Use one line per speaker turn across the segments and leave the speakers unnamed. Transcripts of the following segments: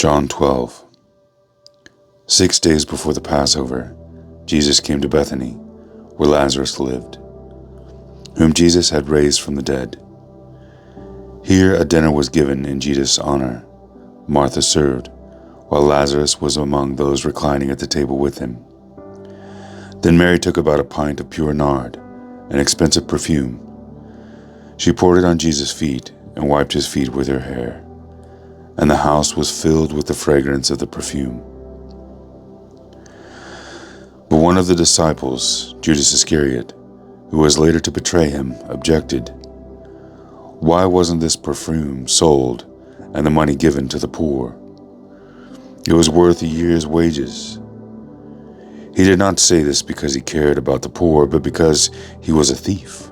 John 12. 6 days before the Passover, Jesus came to Bethany, where Lazarus lived, whom Jesus had raised from the dead. Here a dinner was given in Jesus' honor. Martha served, while Lazarus was among those reclining at the table with him. Then Mary took about a pint of pure nard, an expensive perfume. She poured it on Jesus' feet and wiped his feet with her hair, and the house was filled with the fragrance of the perfume. But one of the disciples, Judas Iscariot, who was later to betray him, objected. Why wasn't this perfume sold and the money given to the poor? It was worth a year's wages. He did not say this because he cared about the poor, but because he was a thief.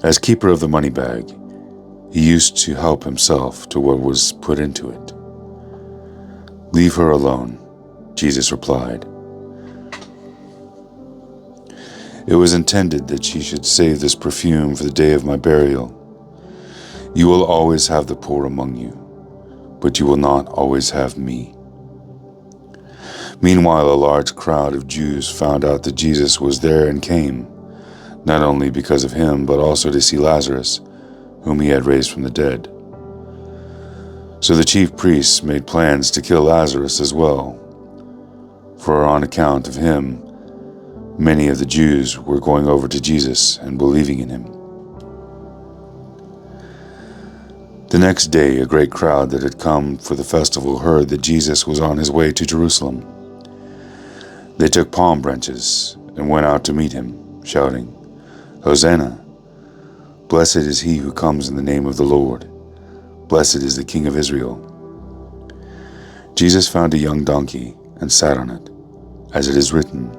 As keeper of the money bag, he used to help himself to what was put into it. Leave her alone, Jesus replied. It was intended that she should save this perfume for the day of my burial. You will always have the poor among you, but you will not always have me. Meanwhile, a large crowd of Jews found out that Jesus was there and came, not only because of him, but also to see Lazarus, whom he had raised from the dead. So the chief priests made plans to kill Lazarus as well, for on account of him, many of the Jews were going over to Jesus and believing in him. The next day, a great crowd that had come for the festival heard that Jesus was on his way to Jerusalem. They took palm branches and went out to meet him, shouting, Hosanna! Blessed is he who comes in the name of the Lord. Blessed is the King of Israel. Jesus found a young donkey and sat on it, as it is written,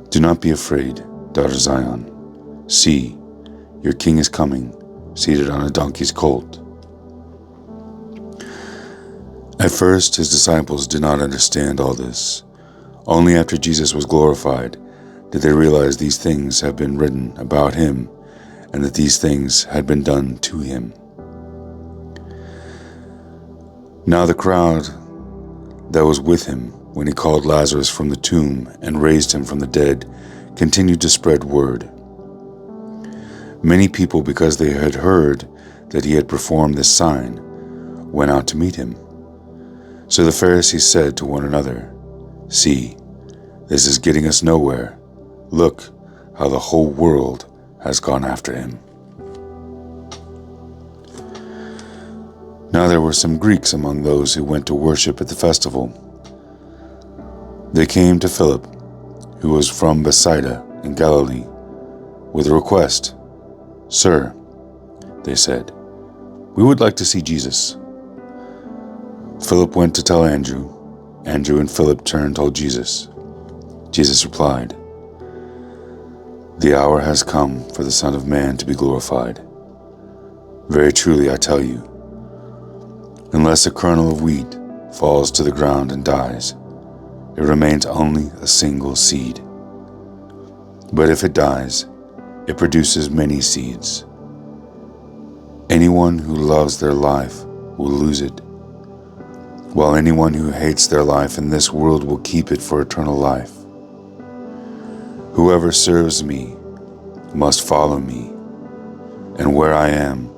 Do not be afraid, daughter Zion. See, your king is coming, seated on a donkey's colt. At first, his disciples did not understand all this. Only after Jesus was glorified did they realize these things have been written about him and that these things had been done to him. Now the crowd that was with him when he called Lazarus from the tomb and raised him from the dead continued to spread word. Many people, because they had heard that he had performed this sign, went out to meet him. So the Pharisees said to one another, See, this is getting us nowhere. Look how the whole world has gone after him. Now there were some Greeks among those who went to worship at the festival. They came to Philip, who was from Bethsaida in Galilee, with a request. Sir, they said, we would like to see Jesus. Philip went to tell Andrew. Andrew and Philip turned told Jesus. Jesus replied, The hour has come for the Son of Man to be glorified. Very truly I tell you, unless a kernel of wheat falls to the ground and dies, it remains only a single seed. But if it dies, it produces many seeds. Anyone who loves their life will lose it, while anyone who hates their life in this world will keep it for eternal life. Whoever serves me must follow me, and where I am,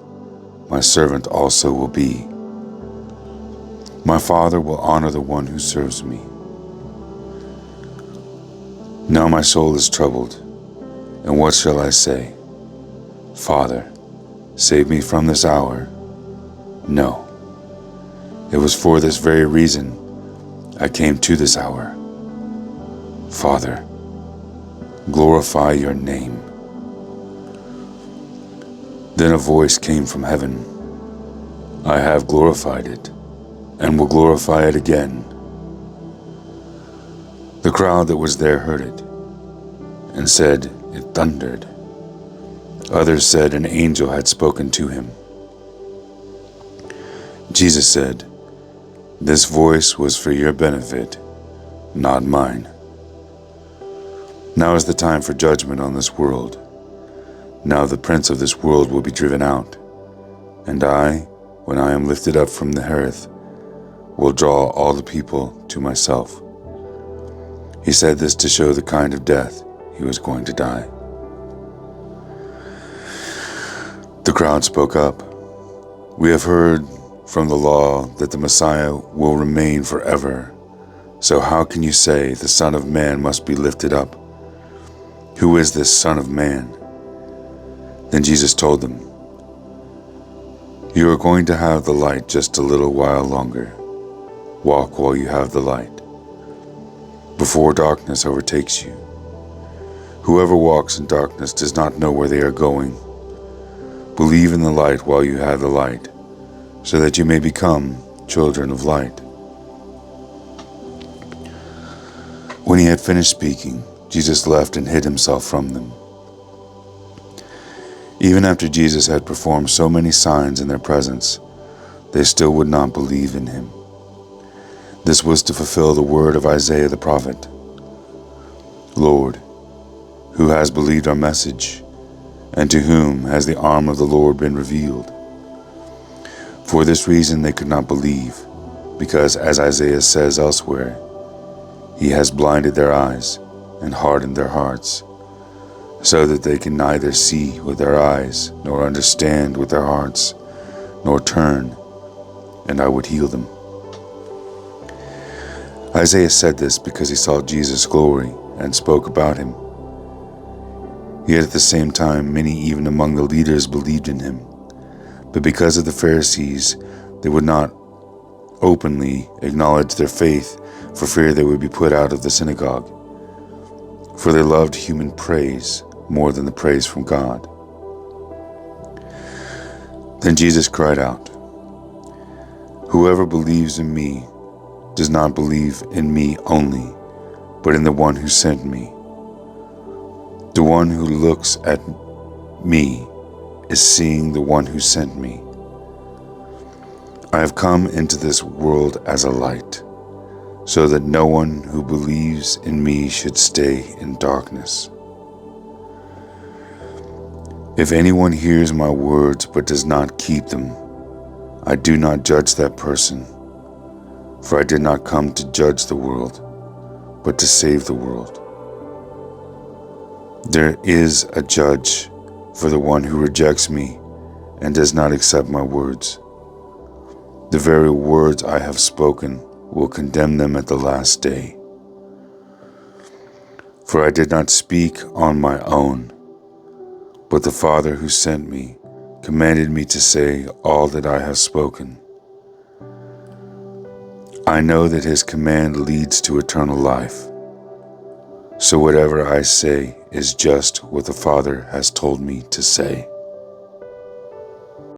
my servant also will be. My Father will honor the one who serves me. Now my soul is troubled, and what shall I say? Father, save me from this hour. No, it was for this very reason I came to this hour. Father, glorify your name. Then a voice came from heaven. I have glorified it, and will glorify it again. The crowd that was there heard it, and said, It thundered. Others said an angel had spoken to him. Jesus said, This voice was for your benefit, not mine. Now is the time for judgment on this world. Now the prince of this world will be driven out, and I, when I am lifted up from the earth, will draw all the people to myself." He said this to show the kind of death he was going to die. The crowd spoke up. "We have heard from the law that the Messiah will remain forever. So how can you say the Son of Man must be lifted up? Who is this Son of Man?" Then Jesus told them, "You are going to have the light just a little while longer. Walk while you have the light, before darkness overtakes you. Whoever walks in darkness does not know where they are going. Believe in the light while you have the light, so that you may become children of light." When he had finished speaking, Jesus left and hid himself from them. Even after Jesus had performed so many signs in their presence, they still would not believe in him. This was to fulfill the word of Isaiah the prophet. "Lord, who has believed our message, and to whom has the arm of the Lord been revealed?" For this reason they could not believe, because as Isaiah says elsewhere, "He has blinded their eyes and hardened their hearts, so that they can neither see with their eyes, nor understand with their hearts, nor turn, and I would heal them." Isaiah said this because he saw Jesus' glory and spoke about him. Yet at the same time, many even among the leaders believed in him. But because of the Pharisees, they would not openly acknowledge their faith for fear they would be put out of the synagogue. For they loved human praise more than the praise from God. Then Jesus cried out, "Whoever believes in me does not believe in me only, but in the one who sent me. The one who looks at me is seeing the one who sent me. I have come into this world as a light, so that no one who believes in me should stay in darkness. If anyone hears my words but does not keep them, I do not judge that person, for I did not come to judge the world, but to save the world. There is a judge for the one who rejects me and does not accept my words. The very words I have spoken will condemn them at the last day. For I did not speak on my own, but the Father who sent me commanded me to say all that I have spoken. I know that his command leads to eternal life. So whatever I say is just what the Father has told me to say."